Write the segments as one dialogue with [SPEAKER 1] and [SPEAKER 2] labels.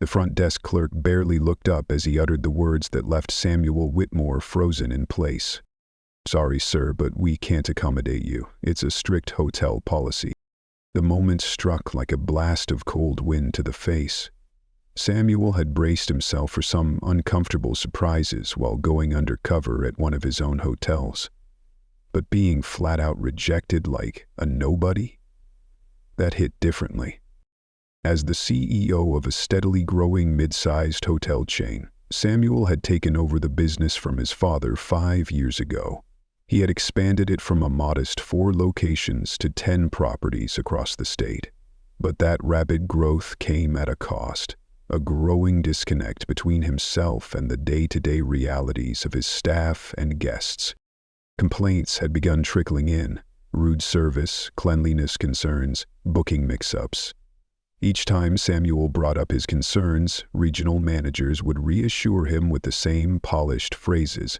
[SPEAKER 1] The front desk clerk barely looked up as he uttered the words that left Samuel Whitmore frozen in place. "Sorry, sir, but we can't accommodate you. It's a strict hotel policy." The moment struck like a blast of cold wind to the face. Samuel had braced himself for some uncomfortable surprises while going undercover at one of his own hotels. But being flat out rejected like a nobody? That hit differently. As the CEO of a steadily growing mid-sized hotel chain, Samuel had taken over the business from his father 5 years ago. He had expanded it from a modest 4 locations to 10 properties across the state. But that rapid growth came at a cost, a growing disconnect between himself and the day-to-day realities of his staff and guests. Complaints had begun trickling in: rude service, cleanliness concerns, booking mix-ups. Each time Samuel brought up his concerns, regional managers would reassure him with the same polished phrases.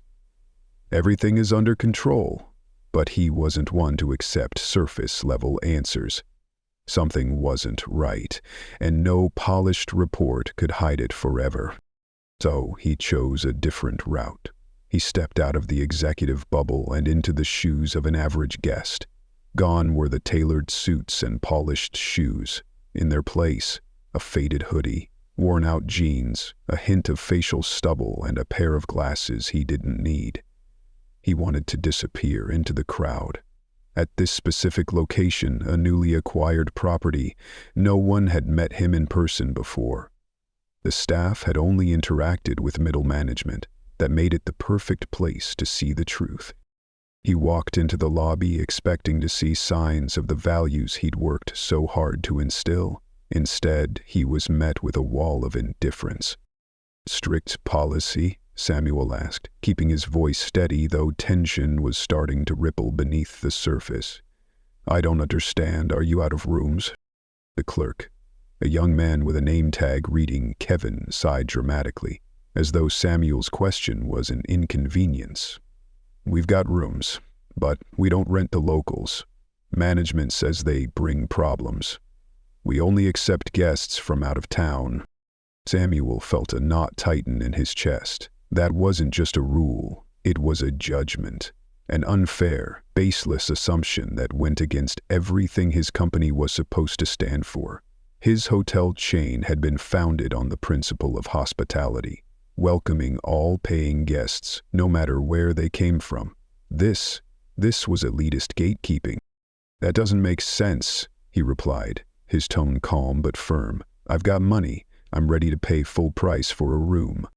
[SPEAKER 1] Everything is under control, but he wasn't one to accept surface-level answers. Something wasn't right, and no polished report could hide it forever. So he chose a different route. He stepped out of the executive bubble and into the shoes of an average guest. Gone were the tailored suits and polished shoes. In their place, a faded hoodie, worn-out jeans, a hint of facial stubble, and a pair of glasses he didn't need. He wanted to disappear into the crowd. At this specific location, a newly acquired property, no one had met him in person before. The staff had only interacted with middle management. That made it the perfect place to see the truth. He walked into the lobby expecting to see signs of the values he'd worked so hard to instill. Instead, he was met with a wall of indifference. "Strict policy?" Samuel asked, keeping his voice steady though tension was starting to ripple beneath the surface. "I don't understand. Are you out of rooms?" The clerk, a young man with a name tag reading Kevin, sighed dramatically, as though Samuel's question was an inconvenience. "We've got rooms, but we don't rent to locals. Management says they bring problems. We only accept guests from out of town." Samuel felt a knot tighten in his chest. That wasn't just a rule, it was a judgment. An unfair, baseless assumption that went against everything his company was supposed to stand for. His hotel chain had been founded on the principle of hospitality, welcoming all paying guests, no matter where they came from. This was elitist gatekeeping. "That doesn't make sense," he replied, his tone calm but firm. "I've got money. I'm ready to pay full price for a room."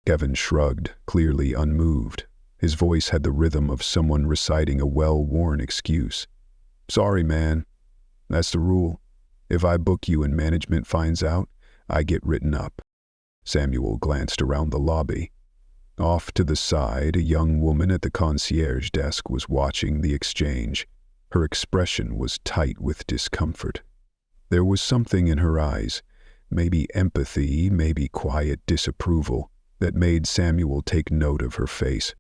[SPEAKER 1] Kevin shrugged, clearly unmoved. His voice had the rhythm of someone reciting a well-worn excuse. "Sorry, man. That's the rule. If I book you and management finds out, I get written up." Samuel glanced around the lobby. Off to the side, a young woman at the concierge desk was watching the exchange. Her expression was tight with discomfort. There was something in her eyes, maybe empathy, maybe quiet disapproval, that made Samuel take note of her face.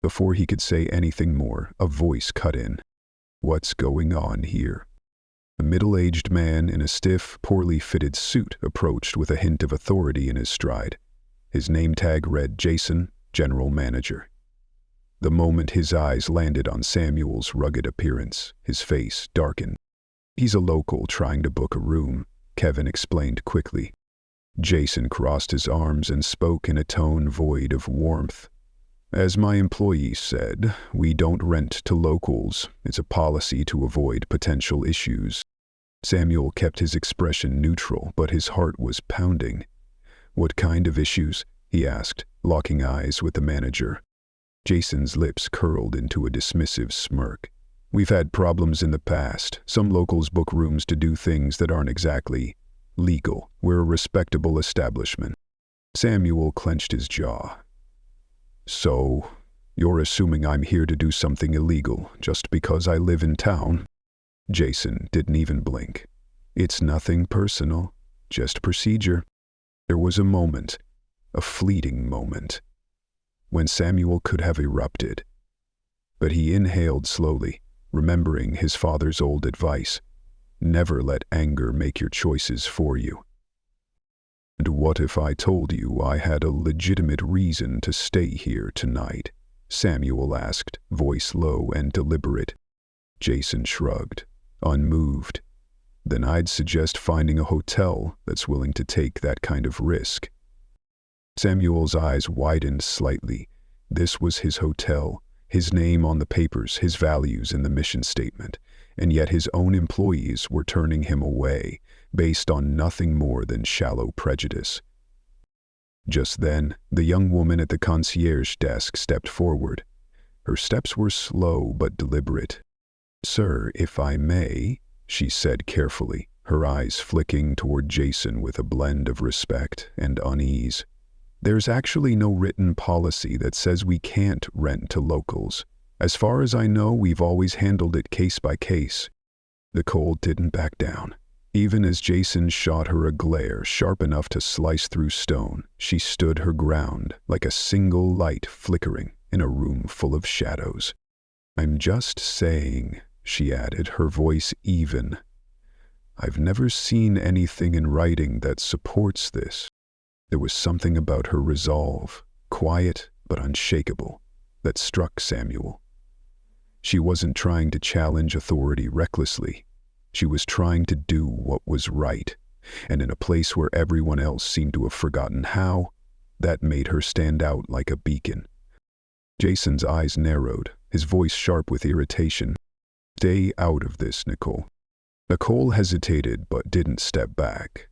[SPEAKER 1] Before he could say anything more, a voice cut in. "What's going on here?" A middle-aged man in a stiff, poorly fitted suit approached with a hint of authority in his stride. His name tag read Jason, General Manager. The moment his eyes landed on Samuel's rugged appearance, his face darkened. "He's a local trying to book a room," Kevin explained quickly. Jason crossed his arms and spoke in a tone void of warmth. "As my employees said, we don't rent to locals. It's a policy to avoid potential issues." Samuel kept his expression neutral, but his heart was pounding. "What kind of issues?" he asked, locking eyes with the manager. Jason's lips curled into a dismissive smirk. "We've had problems in the past. Some locals book rooms to do things that aren't exactly legal. We're a respectable establishment." Samuel clenched his jaw. "So, you're assuming I'm here to do something illegal just because I live in town?" Jason didn't even blink. "It's nothing personal, just procedure." There was a moment, a fleeting moment, when Samuel could have erupted. But he inhaled slowly, remembering his father's old advice: never let anger make your choices for you. And what if I told you I had a legitimate reason to stay here tonight? Samuel asked, voice low and deliberate. Jason shrugged, unmoved. Then I'd suggest finding a hotel that's willing to take that kind of risk. Samuel's eyes widened slightly. This was his hotel, his name on the papers, his values in the mission statement, and yet his own employees were turning him away, based on nothing more than shallow prejudice. Just then, the young woman at the concierge desk stepped forward. Her steps were slow but deliberate. "Sir, if I may," she said carefully, her eyes flicking toward Jason with a blend of respect and unease. "There's actually no written policy that says we can't rent to locals. As far as I know, we've always handled it case by case." Nicole didn't back down. Even as Jason shot her a glare sharp enough to slice through stone, she stood her ground like a single light flickering in a room full of shadows. "I'm just saying," she added, her voice even. "I've never seen anything in writing that supports this." There was something about her resolve, quiet but unshakable, that struck Samuel. She wasn't trying to challenge authority recklessly. She was trying to do what was right, and in a place where everyone else seemed to have forgotten how, that made her stand out like a beacon. Jason's eyes narrowed, his voice sharp with irritation. "Stay out of this, Nicole." Nicole hesitated but didn't step back.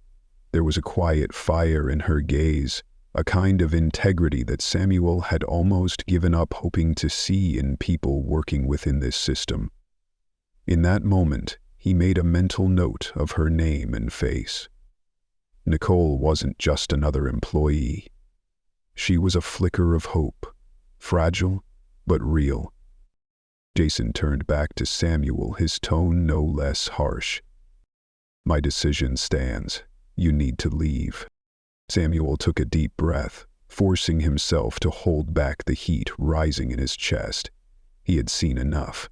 [SPEAKER 1] There was a quiet fire in her gaze, a kind of integrity that Samuel had almost given up hoping to see in people working within this system. In that moment, he made a mental note of her name and face. Nicole wasn't just another employee. She was a flicker of hope, fragile but real. Jason turned back to Samuel, his tone no less harsh. "My decision stands. You need to leave." Samuel took a deep breath, forcing himself to hold back the heat rising in his chest. He had seen enough.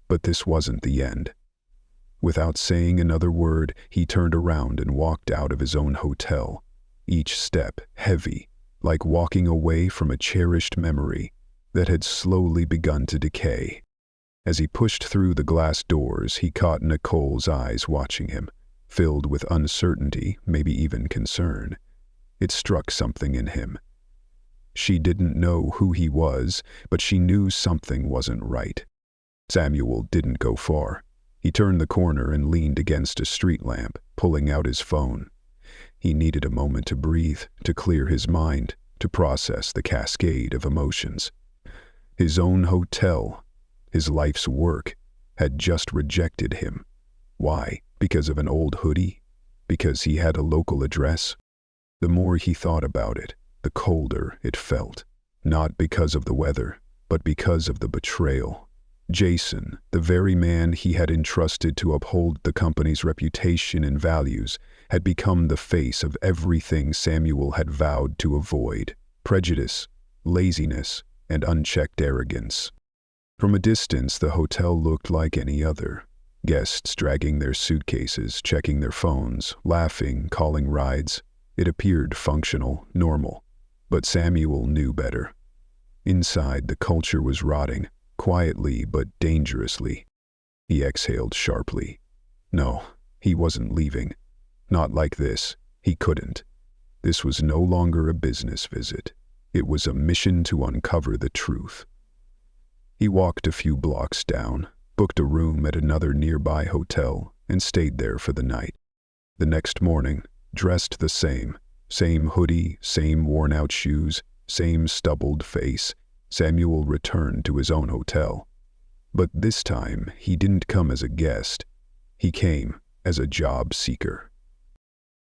[SPEAKER 1] But this wasn't the end. Without saying another word, he turned around and walked out of his own hotel, each step heavy, like walking away from a cherished memory that had slowly begun to decay. As he pushed through the glass doors, he caught Nicole's eyes watching him, filled with uncertainty, maybe even concern. It struck something in him. She didn't know who he was, but she knew something wasn't right. Samuel didn't go far. He turned the corner and leaned against a street lamp, pulling out his phone. He needed a moment to breathe, to clear his mind, to process the cascade of emotions. His own hotel, his life's work, had just rejected him. Why? Because of an old hoodie? Because he had a local address? The more he thought about it, the colder it felt. Not because of the weather, but because of the betrayal. Jason, the very man he had entrusted to uphold the company's reputation and values, had become the face of everything Samuel had vowed to avoid: prejudice, laziness, and unchecked arrogance. From a distance, the hotel looked like any other. Guests dragging their suitcases, checking their phones, laughing, calling rides. It appeared functional, normal. But Samuel knew better. Inside, the culture was rotting, quietly but dangerously. He exhaled sharply. No, he wasn't leaving. Not like this. He couldn't. This was no longer a business visit. It was a mission to uncover the truth. He walked a few blocks down, booked a room at another nearby hotel, and stayed there for the night. The next morning, dressed the same hoodie, same worn-out shoes, same stubbled face, Samuel returned to his own hotel. But this time, he didn't come as a guest. He came as a job seeker.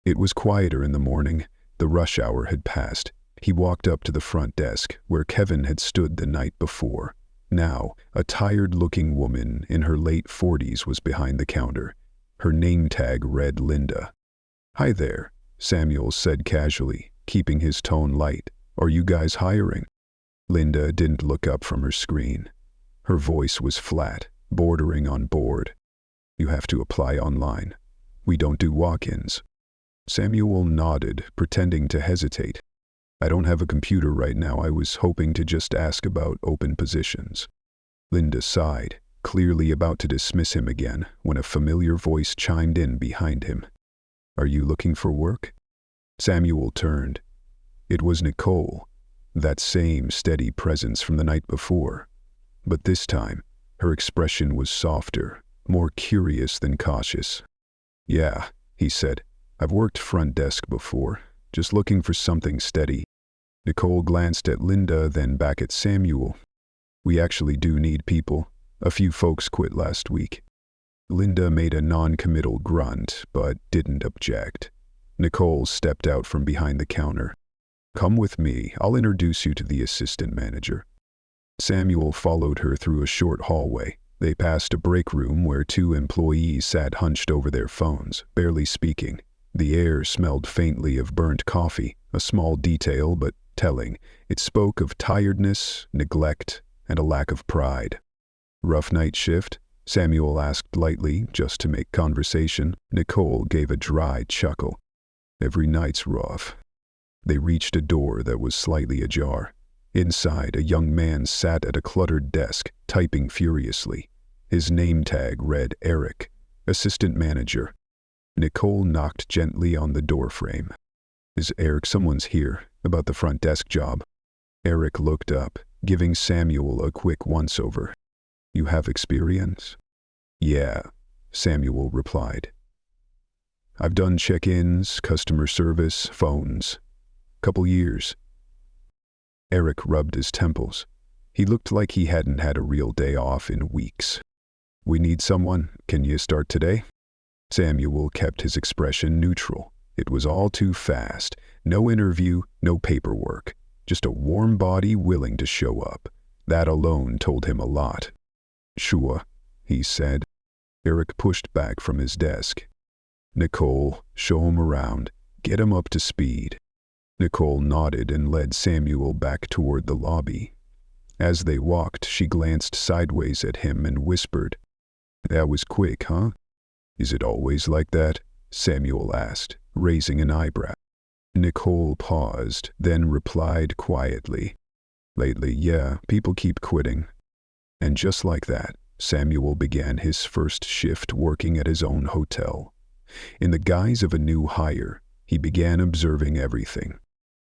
[SPEAKER 1] It was quieter in the morning. The rush hour had passed. He walked up to the front desk, where Kevin had stood the night before. Now, a tired-looking woman in her late 40s was behind the counter. Her name tag read Linda. "Hi there," Samuel said casually, keeping his tone light. "Are you guys hiring?" Linda didn't look up from her screen. Her voice was flat, bordering on bored. "You have to apply online. We don't do walk-ins." Samuel nodded, pretending to hesitate. I don't have a computer right now. I was hoping to just ask about open positions. Linda sighed, clearly about to dismiss him again, when a familiar voice chimed in behind him. Are you looking for work? Samuel turned. It was Nicole, that same steady presence from the night before. But this time, her expression was softer, more curious than cautious. Yeah, he said. I've worked front desk before, just looking for something steady. Nicole glanced at Linda, then back at Samuel. We actually do need people. A few folks quit last week. Linda made a non-committal grunt, but didn't object. Nicole stepped out from behind the counter. Come with me. I'll introduce you to the assistant manager. Samuel followed her through a short hallway. They passed a break room where two employees sat hunched over their phones, barely speaking. The air smelled faintly of burnt coffee, a small detail but telling. It spoke of tiredness, neglect, and a lack of pride. Rough night shift? Samuel asked lightly, just to make conversation. Nicole gave a dry chuckle. Every night's rough. They reached a door that was slightly ajar. Inside, a young man sat at a cluttered desk, typing furiously. His name tag read Eric, assistant manager. Nicole knocked gently on the doorframe. Is Eric? Someone's here, about the front desk job. Eric looked up, giving Samuel a quick once-over. You have experience? Yeah, Samuel replied. I've done check-ins, customer service, phones. Couple years. Eric rubbed his temples. He looked like he hadn't had a real day off in weeks. We need someone. Can you start today? Samuel kept his expression neutral. It was all too fast. No interview, no paperwork. Just a warm body willing to show up. That alone told him a lot. Sure, he said. Eric pushed back from his desk. Nicole, show him around. Get him up to speed. Nicole nodded and led Samuel back toward the lobby. As they walked, she glanced sideways at him and whispered, That was quick, huh? Is it always like that? Samuel asked, raising an eyebrow. Nicole paused, then replied quietly, Lately, yeah, people keep quitting. And just like that, Samuel began his first shift working at his own hotel. In the guise of a new hire, he began observing everything.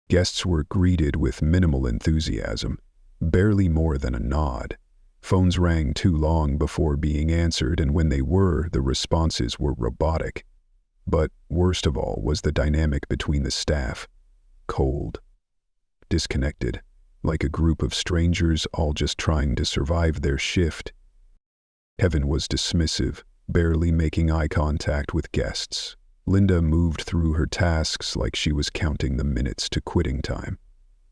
[SPEAKER 1] Guests were greeted with minimal enthusiasm, barely more than a nod. Phones rang too long before being answered, and when they were, the responses were robotic. But worst of all was the dynamic between the staff. Cold. Disconnected, like a group of strangers all just trying to survive their shift. Kevin was dismissive, barely making eye contact with guests. Linda moved through her tasks like she was counting the minutes to quitting time.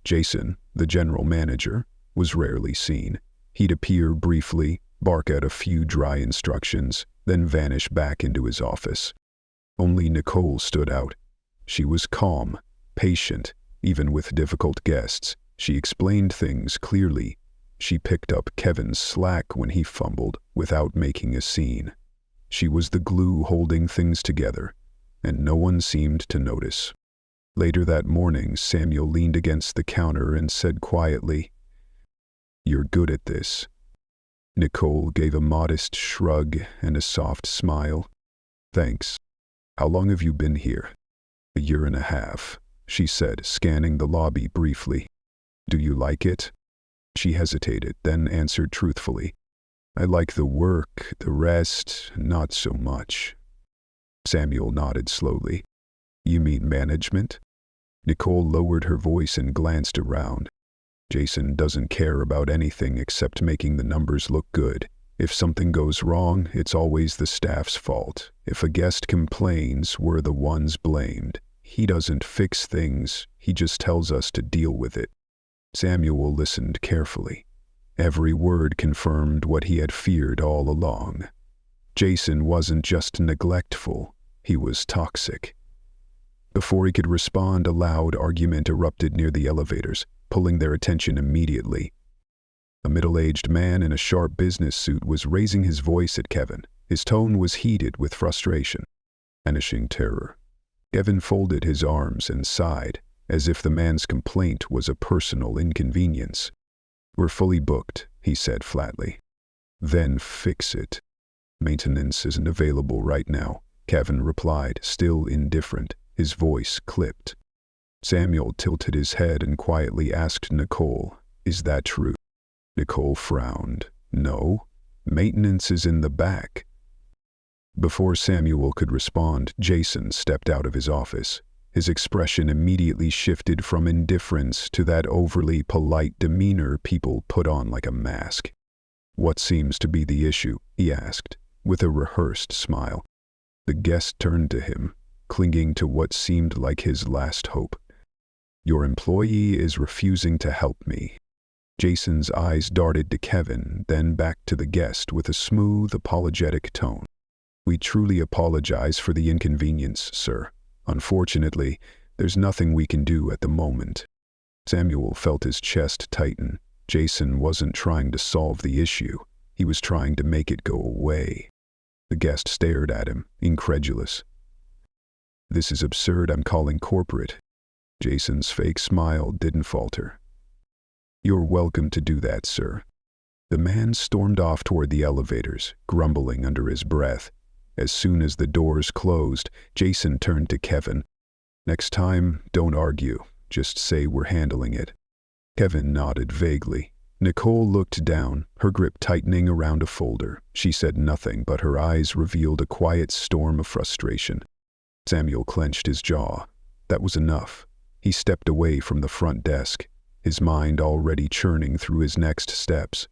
[SPEAKER 1] Jason, the general manager, was rarely seen. He'd appear briefly, bark out a few dry instructions, then vanish back into his office. Only Nicole stood out. She was calm, patient, even with difficult guests. She explained things clearly. She picked up Kevin's slack when he fumbled, without making a scene. She was the glue holding things together, and no one seemed to notice. Later that morning, Samuel leaned against the counter and said quietly, You're good at this. Nicole gave a modest shrug and a soft smile. Thanks. How long have you been here? 1.5 years, she said, scanning the lobby briefly. Do you like it? She hesitated, then answered truthfully. I like the work, the rest, not so much. Samuel nodded slowly. You mean management? Nicole lowered her voice and glanced around. Jason doesn't care about anything except making the numbers look good. If something goes wrong, it's always the staff's fault. If a guest complains, we're the ones blamed. He doesn't fix things, he just tells us to deal with it. Samuel listened carefully. Every word confirmed what he had feared all along. Jason wasn't just neglectful, he was toxic. Before he could respond, a loud argument erupted near the elevators, pulling their attention immediately. A middle-aged man in a sharp business suit was raising his voice at Kevin. His tone was heated with frustration. Vanishing terror. Kevin folded his arms and sighed, as if the man's complaint was a personal inconvenience. "We're fully booked," he said flatly. "Then fix it." "Maintenance isn't available right now," Kevin replied, still indifferent, his voice clipped. Samuel tilted his head and quietly asked Nicole, "Is that true?" Nicole frowned. "No, maintenance is in the back." Before Samuel could respond, Jason stepped out of his office. His expression immediately shifted from indifference to that overly polite demeanor people put on like a mask. "What seems to be the issue?" he asked, with a rehearsed smile. The guest turned to him, clinging to what seemed like his last hope. "Your employee is refusing to help me." Jason's eyes darted to Kevin, then back to the guest with a smooth, apologetic tone. "We truly apologize for the inconvenience, sir. Unfortunately, there's nothing we can do at the moment." Samuel felt his chest tighten. Jason wasn't trying to solve the issue. He was trying to make it go away. The guest stared at him, incredulous. "This is absurd. I'm calling corporate." Jason's fake smile didn't falter. "You're welcome to do that, sir." The man stormed off toward the elevators, grumbling under his breath. As soon as the doors closed, Jason turned to Kevin. "Next time, don't argue. Just say we're handling it." Kevin nodded vaguely. Nicole looked down, her grip tightening around a folder. She said nothing, but her eyes revealed a quiet storm of frustration. Samuel clenched his jaw. That was enough. He stepped away from the front desk, his mind already churning through his next steps.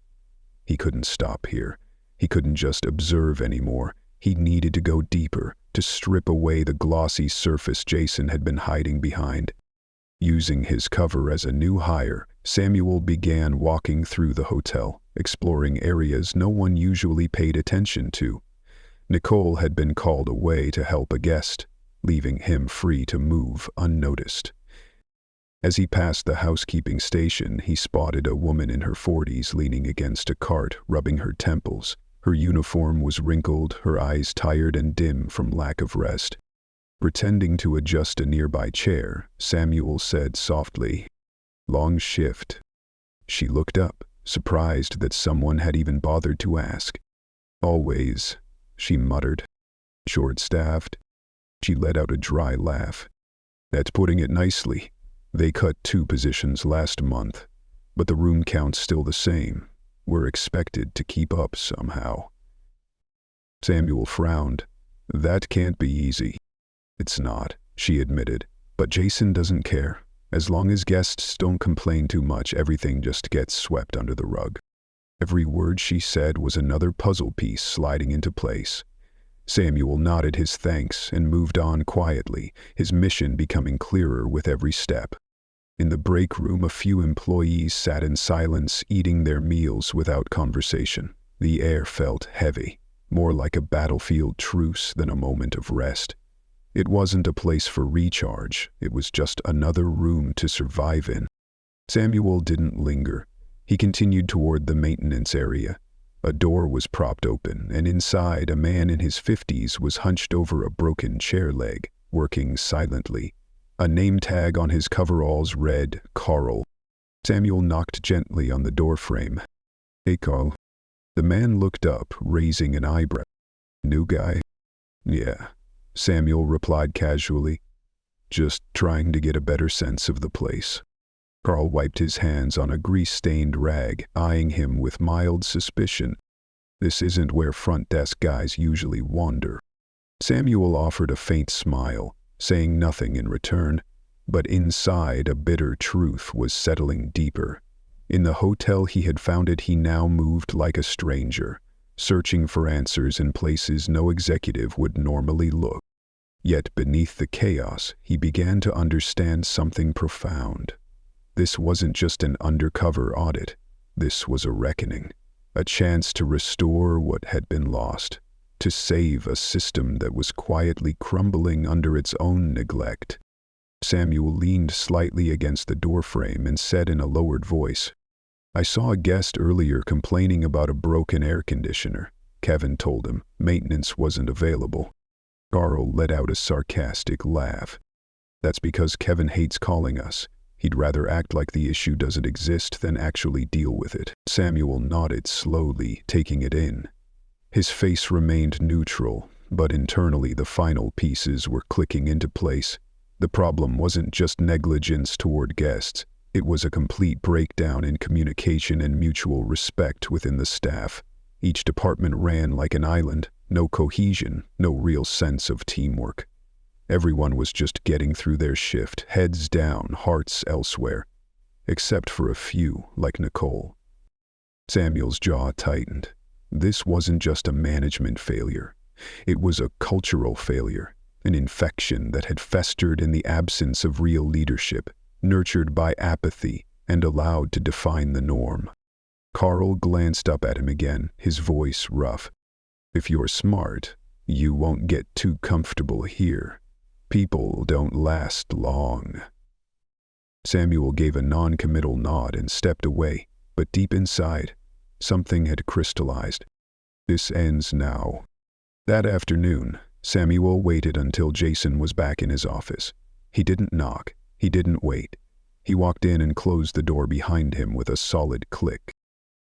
[SPEAKER 1] He couldn't stop here. He couldn't just observe anymore. He needed to go deeper, to strip away the glossy surface Jason had been hiding behind. Using his cover as a new hire, Samuel began walking through the hotel, exploring areas no one usually paid attention to. Nicole had been called away to help a guest, leaving him free to move unnoticed. As he passed the housekeeping station, he spotted a woman in her 40s leaning against a cart, rubbing her temples. Her uniform was wrinkled, her eyes tired and dim from lack of rest. Pretending to adjust a nearby chair, Samuel said softly, "Long shift." She looked up, surprised that someone had even bothered to ask. "Always," she muttered. "Short-staffed?" She let out a dry laugh. "That's putting it nicely. They cut 2 positions last month, but the room count's still the same. We're expected to keep up somehow." Samuel frowned. "That can't be easy." "It's not," she admitted, "but Jason doesn't care. As long as guests don't complain too much, everything just gets swept under the rug." Every word she said was another puzzle piece sliding into place. Samuel nodded his thanks and moved on quietly, his mission becoming clearer with every step. In the break room, a few employees sat in silence, eating their meals without conversation. The air felt heavy, more like a battlefield truce than a moment of rest. It wasn't a place for recharge, it was just another room to survive in. Samuel didn't linger. He continued toward the maintenance area. A door was propped open, and inside, a man in his 50s was hunched over a broken chair leg, working silently. A name tag on his coveralls read, "Carl." Samuel knocked gently on the doorframe. "Hey, Carl." The man looked up, raising an eyebrow. "New guy?" "Yeah," Samuel replied casually. "Just trying to get a better sense of the place." Carl wiped his hands on a grease-stained rag, eyeing him with mild suspicion. "This isn't where front desk guys usually wander." Samuel offered a faint smile, saying nothing in return, but inside a bitter truth was settling deeper. In the hotel he had founded, he now moved like a stranger, searching for answers in places no executive would normally look. Yet beneath the chaos, he began to understand something profound. This wasn't just an undercover audit. This was a reckoning, a chance to restore what had been lost, to save a system that was quietly crumbling under its own neglect. Samuel leaned slightly against the doorframe and said in a lowered voice, "I saw a guest earlier complaining about a broken air conditioner." Kevin told him maintenance wasn't available. Carl let out a sarcastic laugh. That's because Kevin hates calling us. He'd rather act like the issue doesn't exist than actually deal with it. Samuel nodded slowly, taking it in. His face remained neutral, but internally the final pieces were clicking into place. The problem wasn't just negligence toward guests. It was a complete breakdown in communication and mutual respect within the staff. Each department ran like an island, no cohesion, no real sense of teamwork. Everyone was just getting through their shift, heads down, hearts elsewhere. Except for a few, like Nicole. Samuel's jaw tightened. This wasn't just a management failure. It was a cultural failure, an infection that had festered in the absence of real leadership, nurtured by apathy and allowed to define the norm. Carl glanced up at him again, his voice rough. If you're smart, you won't get too comfortable here. People don't last long. Samuel gave a non-committal nod and stepped away, but deep inside, something had crystallized. This ends now. That afternoon, Samuel waited until Jason was back in his office. He didn't knock. He didn't wait. He walked in and closed the door behind him with a solid click.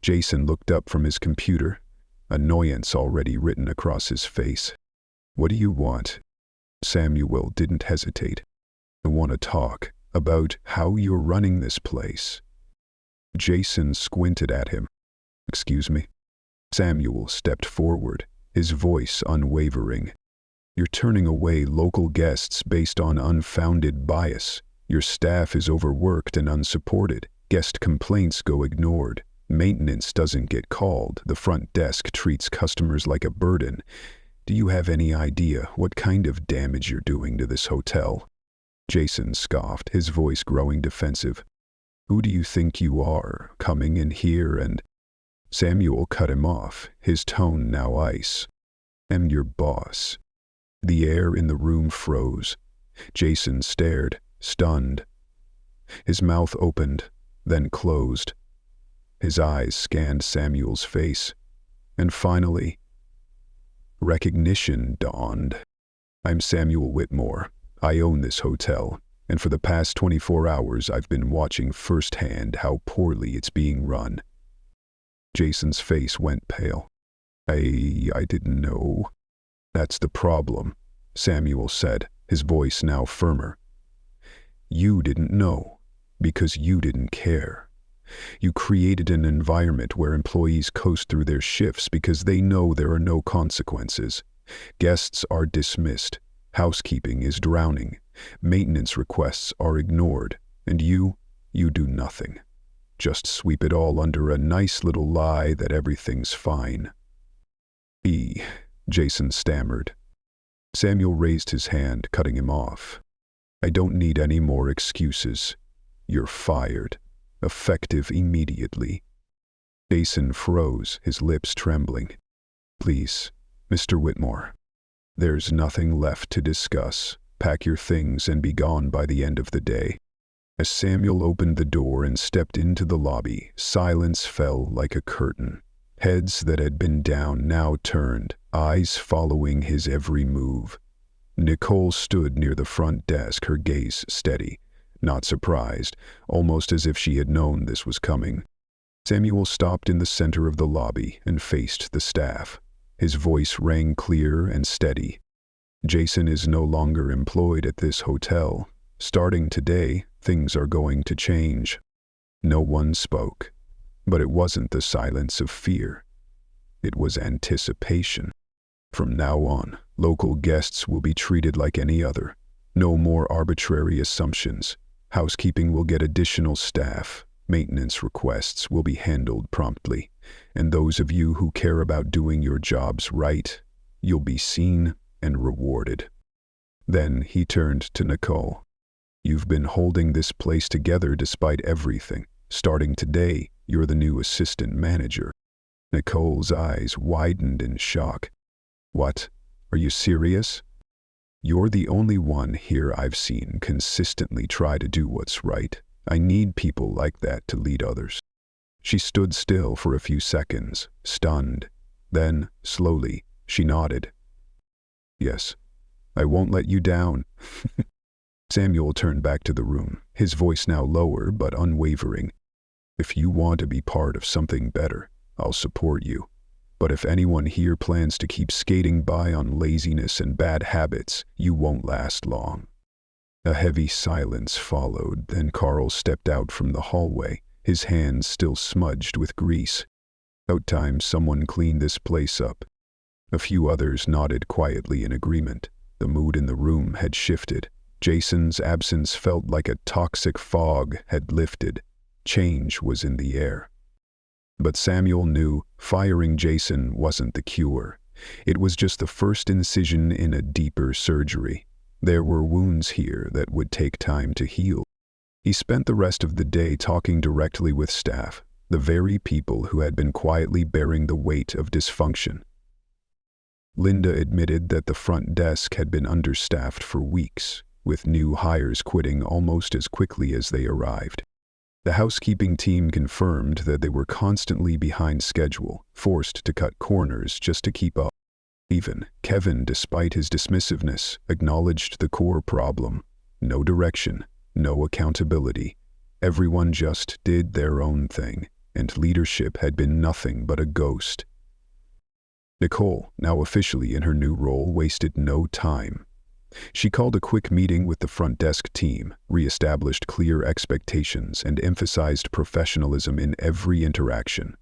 [SPEAKER 1] Jason looked up from his computer, annoyance already written across his face. What do you want? Samuel didn't hesitate. I want to talk about how you're running this place. Jason squinted at him. Excuse me? Samuel stepped forward, his voice unwavering. You're turning away local guests based on unfounded bias. Your staff is overworked and unsupported. Guest complaints go ignored. Maintenance doesn't get called. The front desk treats customers like a burden. Do you have any idea what kind of damage you're doing to this hotel? Jason scoffed, his voice growing defensive. Who do you think you are, coming in here and... Samuel cut him off, his tone now ice. I'm your boss. The air in the room froze. Jason stared, stunned. His mouth opened, then closed. His eyes scanned Samuel's face, and finally, recognition dawned. I'm Samuel Whitmore. I own this hotel, and for the past 24 hours I've been watching firsthand how poorly it's being run. Jason's face went pale. I didn't know. That's the problem, Samuel said, his voice now firmer. You didn't know, because you didn't care. You created an environment where employees coast through their shifts because they know there are no consequences. Guests are dismissed. Housekeeping is drowning. Maintenance requests are ignored. And you do nothing. Just sweep it all under a nice little lie that everything's fine. Jason stammered. Samuel raised his hand, cutting him off. I don't need any more excuses. You're fired. Effective immediately. Jason froze, his lips trembling. Please, Mr. Whitmore. There's nothing left to discuss. Pack your things and be gone by the end of the day. As Samuel opened the door and stepped into the lobby, silence fell like a curtain. Heads that had been down now turned, eyes following his every move. Nicole stood near the front desk, her gaze steady. Not surprised, almost as if she had known this was coming. Samuel stopped in the center of the lobby and faced the staff. His voice rang clear and steady. Jason is no longer employed at this hotel. Starting today, things are going to change. No one spoke, but it wasn't the silence of fear. It was anticipation. From now on, local guests will be treated like any other. No more arbitrary assumptions. Housekeeping will get additional staff. Maintenance requests will be handled promptly. And those of you who care about doing your jobs right, you'll be seen and rewarded. Then he turned to Nicole. You've been holding this place together despite everything. Starting today, you're the new assistant manager. Nicole's eyes widened in shock. What? Are you serious? You're the only one here I've seen consistently try to do what's right. I need people like that to lead others. She stood still for a few seconds, stunned. Then, slowly, she nodded. Yes, I won't let you down. Samuel turned back to the room, his voice now lower but unwavering. If you want to be part of something better, I'll support you. But if anyone here plans to keep skating by on laziness and bad habits, you won't last long. A heavy silence followed, then Carl stepped out from the hallway, his hands still smudged with grease. About time someone cleaned this place up. A few others nodded quietly in agreement. The mood in the room had shifted. Jason's absence felt like a toxic fog had lifted. Change was in the air. But Samuel knew firing Jason wasn't the cure. It was just the first incision in a deeper surgery. There were wounds here that would take time to heal. He spent the rest of the day talking directly with staff, the very people who had been quietly bearing the weight of dysfunction. Linda admitted that the front desk had been understaffed for weeks, with new hires quitting almost as quickly as they arrived. The housekeeping team confirmed that they were constantly behind schedule, forced to cut corners just to keep up. Even Kevin, despite his dismissiveness, acknowledged the core problem. No direction, no accountability. Everyone just did their own thing, and leadership had been nothing but a ghost. Nicole, now officially in her new role, wasted no time. She called a quick meeting with the front desk team, re-established clear expectations, and emphasized professionalism in every interaction.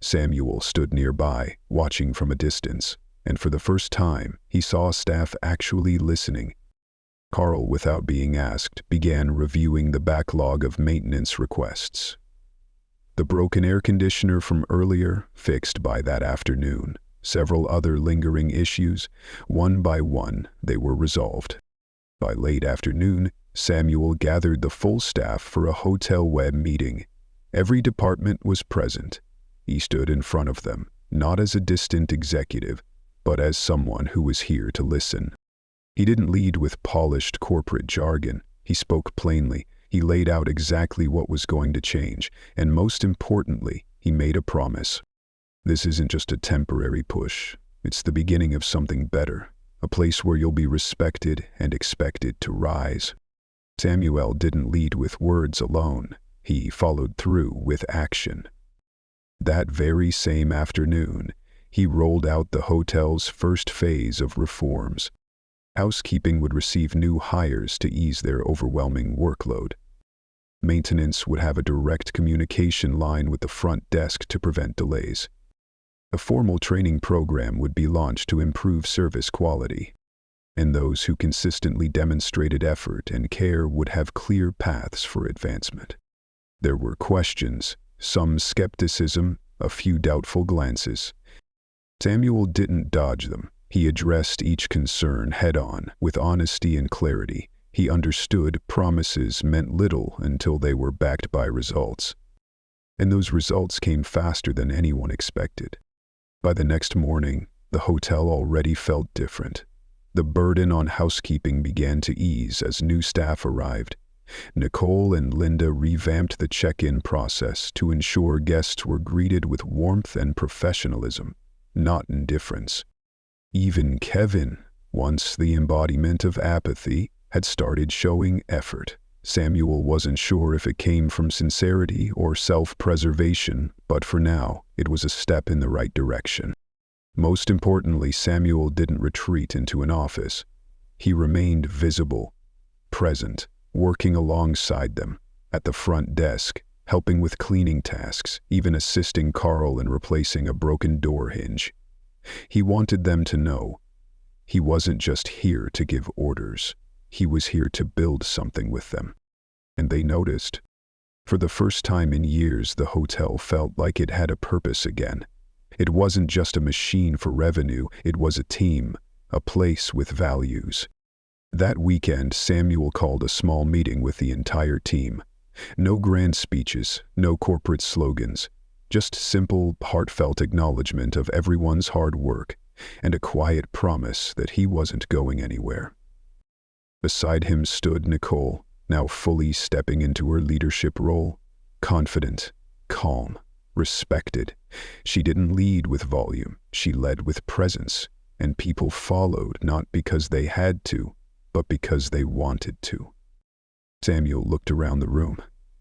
[SPEAKER 1] Samuel stood nearby, watching from a distance, and for the first time, he saw staff actually listening. Carl, without being asked, began reviewing the backlog of maintenance requests. The broken air conditioner from earlier, fixed by that afternoon. Several other lingering issues, one by one, they were resolved. By late afternoon, Samuel gathered the full staff for a hotel web meeting. Every department was present. He stood in front of them, not as a distant executive, but as someone who was here to listen. He didn't lead with polished corporate jargon. He spoke plainly. He laid out exactly what was going to change, and most importantly, he made a promise. This isn't just a temporary push. It's the beginning of something better, a place where you'll be respected and expected to rise. Samuel didn't lead with words alone. He followed through with action. That very same afternoon, he rolled out the hotel's first phase of reforms. Housekeeping would receive new hires to ease their overwhelming workload. Maintenance would have a direct communication line with the front desk to prevent delays. A formal training program would be launched to improve service quality, and those who consistently demonstrated effort and care would have clear paths for advancement. There were questions, some skepticism, a few doubtful glances. Samuel didn't dodge them. He addressed each concern head-on, with honesty and clarity. He understood promises meant little until they were backed by results. And those results came faster than anyone expected. By the next morning, the hotel already felt different. The burden on housekeeping began to ease as new staff arrived. Nicole and Linda revamped the check-in process to ensure guests were greeted with warmth and professionalism, not indifference. Even Kevin, once the embodiment of apathy, had started showing effort. Samuel wasn't sure if it came from sincerity or self-preservation, but for now, it was a step in the right direction. Most importantly, Samuel didn't retreat into an office. He remained visible, present, working alongside them, at the front desk, helping with cleaning tasks, even assisting Carl in replacing a broken door hinge. He wanted them to know he wasn't just here to give orders. He was here to build something with them. And they noticed. For the first time in years, the hotel felt like it had a purpose again. It wasn't just a machine for revenue, it was a team, a place with values. That weekend, Samuel called a small meeting with the entire team. No grand speeches, no corporate slogans, just simple, heartfelt acknowledgement of everyone's hard work and a quiet promise that he wasn't going anywhere. Beside him stood Nicole, now fully stepping into her leadership role, confident, calm, respected. She didn't lead with volume, she led with presence, and people followed not because they had to, but because they wanted to. Samuel looked around the room,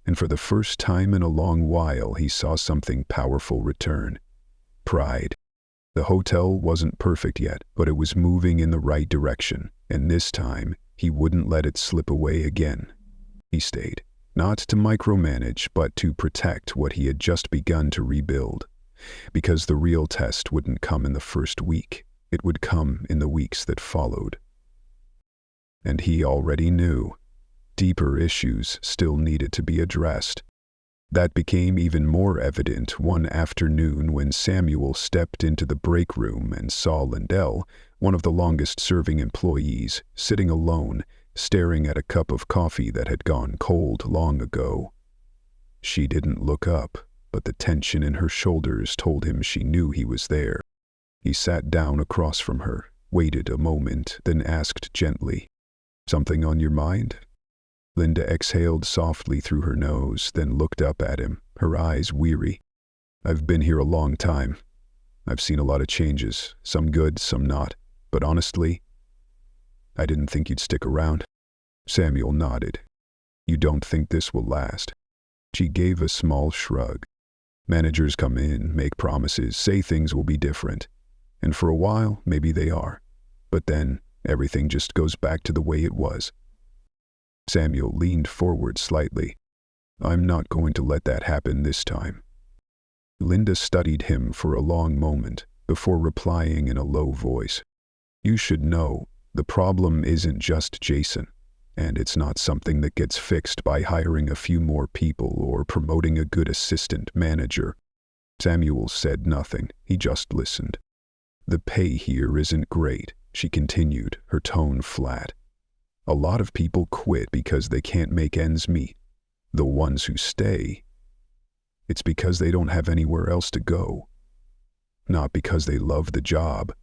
[SPEAKER 1] and for the first time in a long while he saw something powerful return. Pride. The hotel wasn't perfect yet, but it was moving in the right direction, and this time he wouldn't let it slip away again. He stayed, not to micromanage, but to protect what he had just begun to rebuild. Because the real test wouldn't come in the first week, it would come in the weeks that followed. And he already knew. Deeper issues still needed to be addressed. That became even more evident one afternoon when Samuel stepped into the break room and saw Lindell, one of the longest-serving employees, sitting alone, staring at a cup of coffee that had gone cold long ago. She didn't look up, but the tension in her shoulders told him she knew he was there. He sat down across from her, waited a moment, then asked gently, "Something on your mind?" Linda exhaled softly through her nose, then looked up at him, her eyes weary. "I've been here a long time. I've seen a lot of changes, some good, some not, but honestly, I didn't think you'd stick around." Samuel nodded. "You don't think this will last?" She gave a small shrug. "Managers come in, make promises, say things will be different. And for a while, maybe they are. But then, everything just goes back to the way it was." Samuel leaned forward slightly. "I'm not going to let that happen this time." Linda studied him for a long moment before replying in a low voice. "You should know, the problem isn't just Jason, and it's not something that gets fixed by hiring a few more people or promoting a good assistant manager." Samuel said nothing, he just listened. "The pay here isn't great," she continued, her tone flat. "A lot of people quit because they can't make ends meet. The ones who stay, it's because they don't have anywhere else to go. Not because they love the job.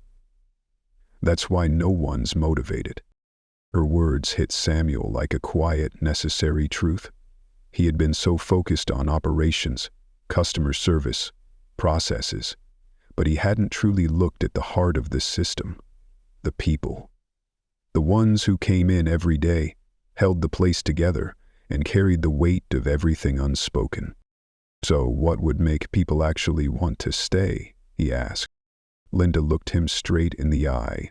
[SPEAKER 1] That's why no one's motivated." Her words hit Samuel like a quiet, necessary truth. He had been so focused on operations, customer service, processes, but he hadn't truly looked at the heart of the system, the people. The ones who came in every day, held the place together, and carried the weight of everything unspoken. "So what would make people actually want to stay?" he asked. Linda looked him straight in the eye.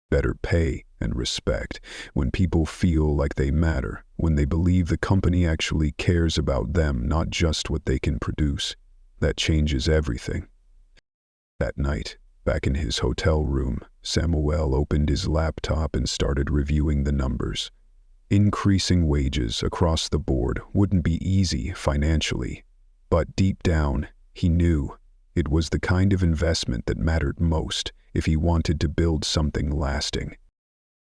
[SPEAKER 1] "Better pay and respect, when people feel like they matter, when they believe the company actually cares about them, not just what they can produce. That changes everything." That night, back in his hotel room, Samuel opened his laptop and started reviewing the numbers. Increasing wages across the board wouldn't be easy financially, but deep down, he knew it was the kind of investment that mattered most if he wanted to build something lasting.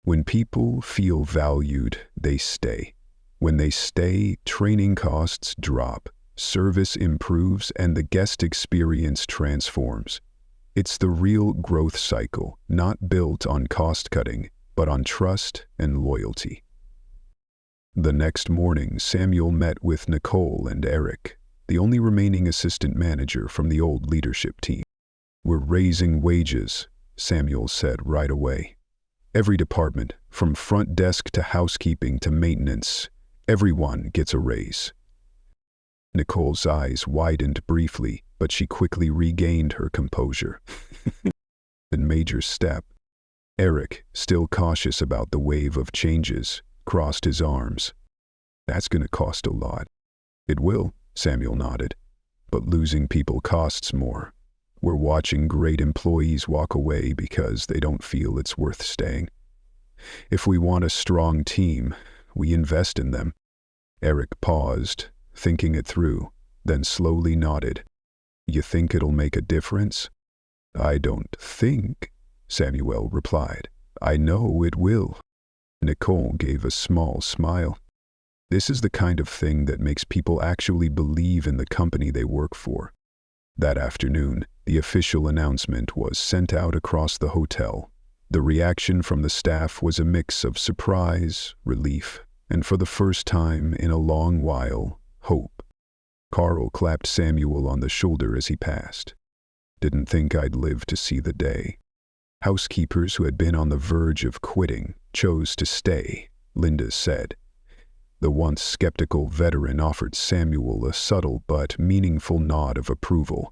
[SPEAKER 1] When people feel valued, they stay. When they stay, training costs drop, service improves, and the guest experience transforms. It's the real growth cycle, not built on cost-cutting, but on trust and loyalty. The next morning, Samuel met with Nicole and Eric, the only remaining assistant manager from the old leadership team. "We're raising wages," Samuel said right away. "Every department, from front desk to housekeeping to maintenance, everyone gets a raise." Nicole's eyes widened briefly, but she quickly regained her composure. A major step. Eric, still cautious about the wave of changes, crossed his arms. "That's going to cost a lot." "It will," Samuel nodded. "But losing people costs more. We're watching great employees walk away because they don't feel it's worth staying. If we want a strong team, we invest in them." Eric paused, thinking it through, then slowly nodded. "You think it'll make a difference?" "I don't think," Samuel replied. "I know it will." Nicole gave a small smile. This is the kind of thing that makes people actually believe in the company they work for. That afternoon, the official announcement was sent out across the hotel. The reaction from the staff was a mix of surprise, relief, and for the first time in a long while, hope. Carl clapped Samuel on the shoulder as he passed. "Didn't think I'd live to see the day." Housekeepers who had been on the verge of quitting chose to stay, Linda said. The once skeptical veteran offered Samuel a subtle but meaningful nod of approval.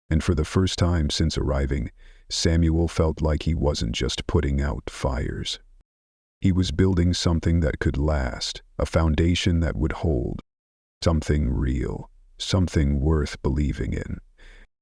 [SPEAKER 1] And for the first time since arriving, Samuel felt like he wasn't just putting out fires. He was building something that could last, a foundation that would hold, something real, something worth believing in.